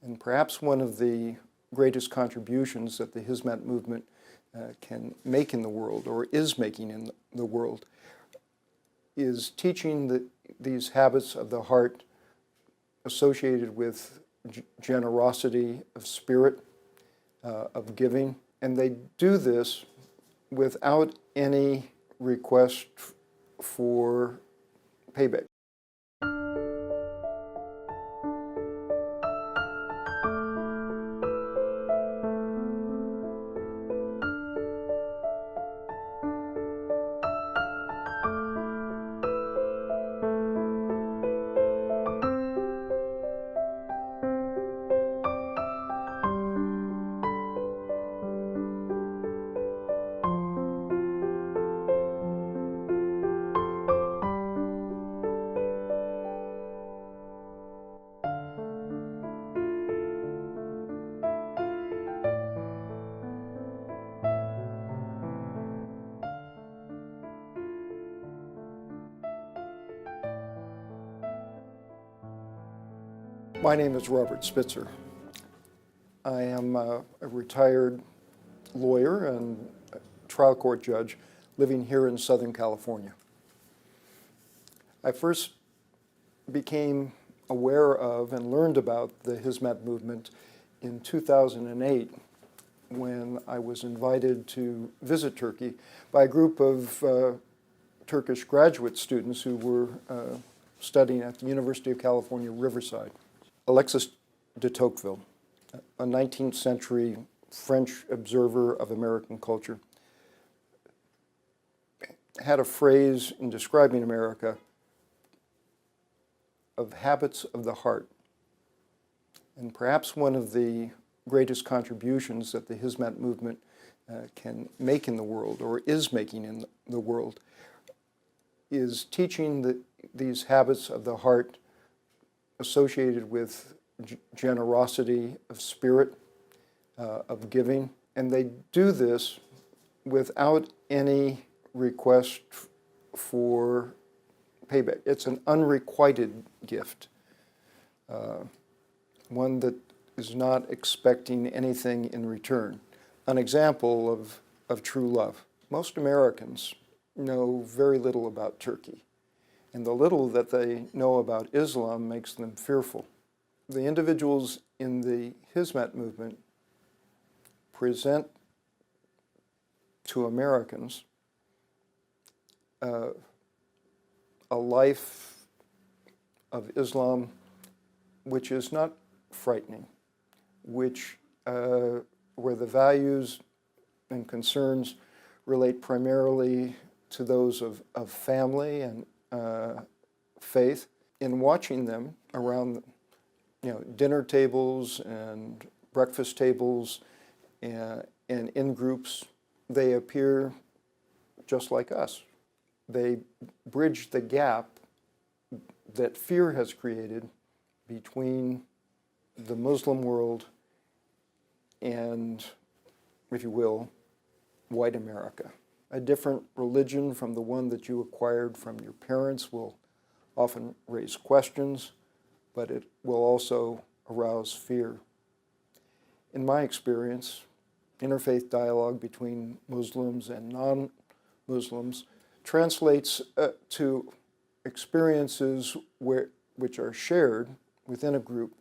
And perhaps one of the greatest contributions that the Hizmet movement can make in the world, or is making in the world, is teaching these habits of the heart associated with generosity of spirit, of giving. And they do this without any request for payback. My name is Robert Spitzer. I am a retired lawyer and trial court judge living here in Southern California. I first became aware of and learned about the Hizmet movement in 2008 when I was invited to visit Turkey by a group of Turkish graduate students who were studying at the University of California, Riverside. Alexis de Tocqueville, a 19th century French observer of American culture, had a phrase in describing America of habits of the heart. And perhaps one of the greatest contributions that the Hizmet movement can make in the world, or is making in the world, is teaching these habits of the heart associated with generosity of spirit, of giving. And they do this without any request for payback. It's an unrequited gift, one that is not expecting anything in return. An example of true love. Most Americans know very little about Turkey. And the little that they know about Islam makes them fearful. The individuals in the Hizmet movement present to Americans a life of Islam which is not frightening, where the values and concerns relate primarily to those of family and faith. In watching them around dinner tables and breakfast tables and in groups, they appear just like us. They bridge the gap that fear has created between the Muslim world and, if you will, white America. A different religion from the one that you acquired from your parents will often raise questions, but it will also arouse fear. In my experience, interfaith dialogue between Muslims and non-Muslims translates to experiences which are shared within a group,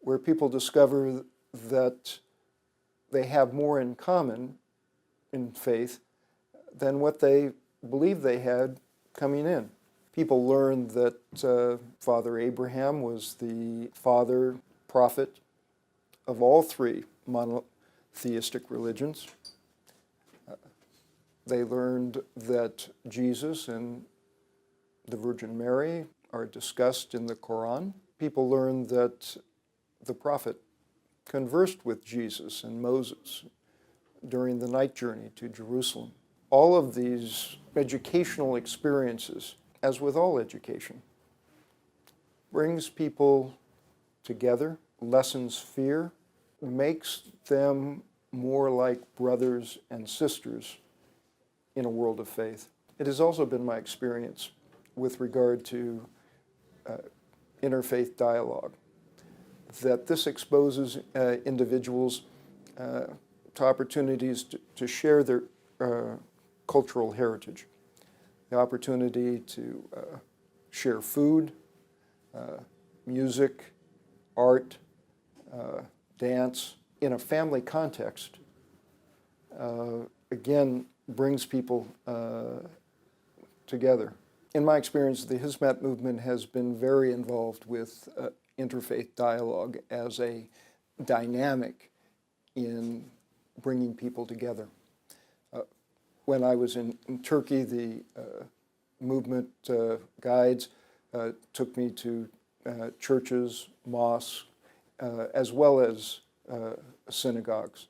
where people discover that they have more in common in faith than what they believed they had coming in. People learned that Father Abraham was the father prophet of all three monotheistic religions. They learned that Jesus and the Virgin Mary are discussed in the Quran. People learned that the prophet conversed with Jesus and Moses during the night journey to Jerusalem. All of these educational experiences, as with all education, brings people together, lessens fear, makes them more like brothers and sisters in a world of faith. It has also been my experience with regard to interfaith dialogue that this exposes individuals to opportunities to share their cultural heritage, the opportunity to share food, music, art, dance in a family context, again, brings people together. In my experience, the Hizmet movement has been very involved with interfaith dialogue as a dynamic in bringing people together. When I was in Turkey, the movement guides took me to churches, mosques, as well as synagogues,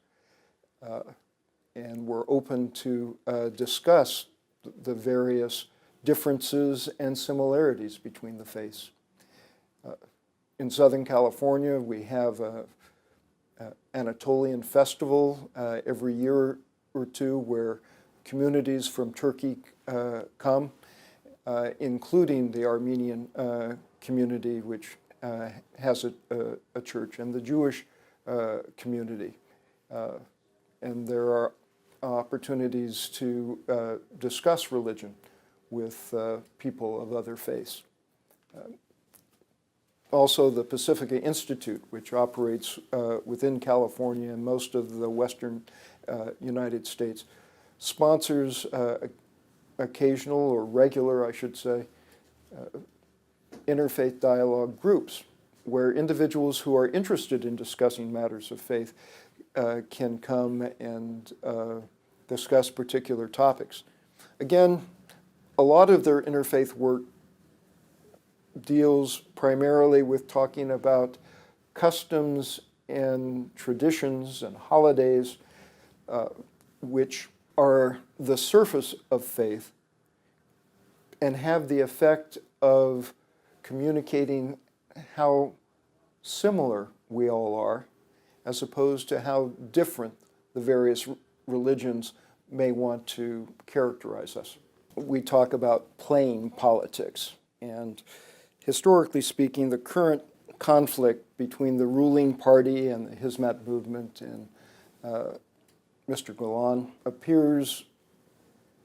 and were open to discuss the various differences and similarities between the faiths. In Southern California, we have an Anatolian festival every year or two where communities from Turkey come, including the Armenian community, which has a church, and the Jewish community. And there are opportunities to discuss religion with people of other faiths. Also, the Pacifica Institute, which operates within California and most of the western United States, sponsors occasional or regular, I should say, interfaith dialogue groups where individuals who are interested in discussing matters of faith can come and discuss particular topics. Again, a lot of their interfaith work deals primarily with talking about customs and traditions and holidays which are the surface of faith and have the effect of communicating how similar we all are, as opposed to how different the various religions may want to characterize us. We talk about playing politics, and historically speaking, the current conflict between the ruling party and the Hizmet movement and Mr. Gulen appears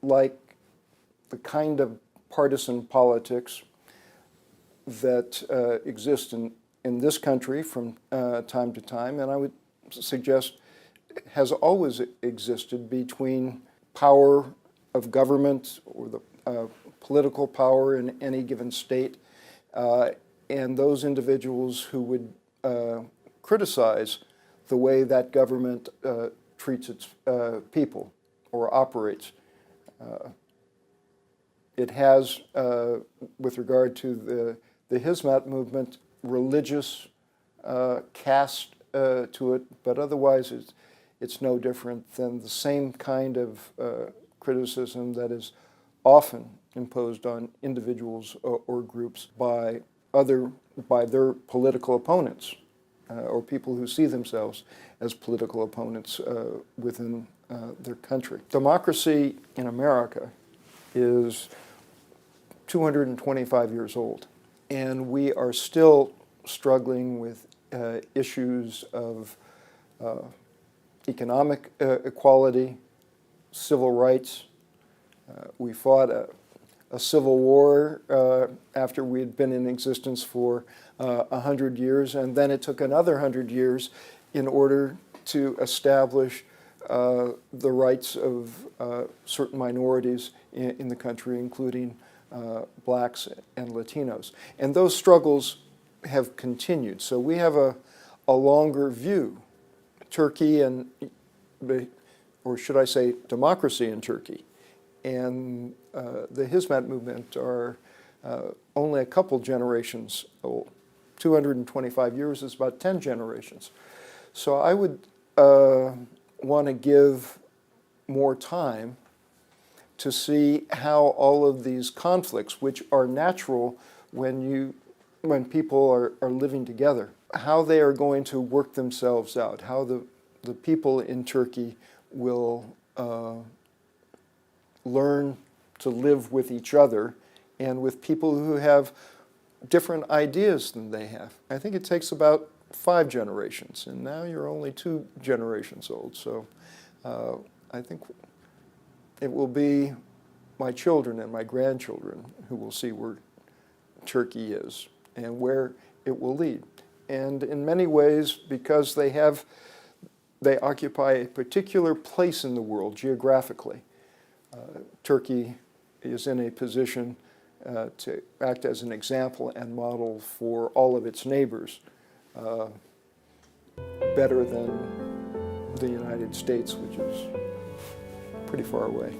like the kind of partisan politics that exists in this country from time to time, and I would suggest has always existed between power of government or the political power in any given state and those individuals who would criticize the way that government treats its people or operates. It has, with regard to the Hizmet movement, religious cast to it, but otherwise it's no different than the same kind of criticism that is often imposed on individuals or groups by their political opponents or people who see themselves as political opponents within their country. Democracy in America is 225 years old, and we are still struggling with issues of economic equality, civil rights. We fought a civil war after we had been in existence for 100 years, and then it took another 100 years in order to establish the rights of certain minorities in the country, including blacks and Latinos. And those struggles have continued. So we have a longer view. Turkey and, or should I say, democracy in Turkey and the Hizmet movement are only a couple generations old. 225 years is about 10 generations. So I would want to give more time to see how all of these conflicts, which are natural when people are living together, how they are going to work themselves out, how the people in Turkey will learn to live with each other and with people who have different ideas than they have. I think it takes about 5 generations, and now you're only 2 generations old. So I think it will be my children and my grandchildren who will see where Turkey is and where it will lead. And in many ways, because they occupy a particular place in the world geographically, Turkey is in a position to act as an example and model for all of its neighbors, better than the United States, which is pretty far away.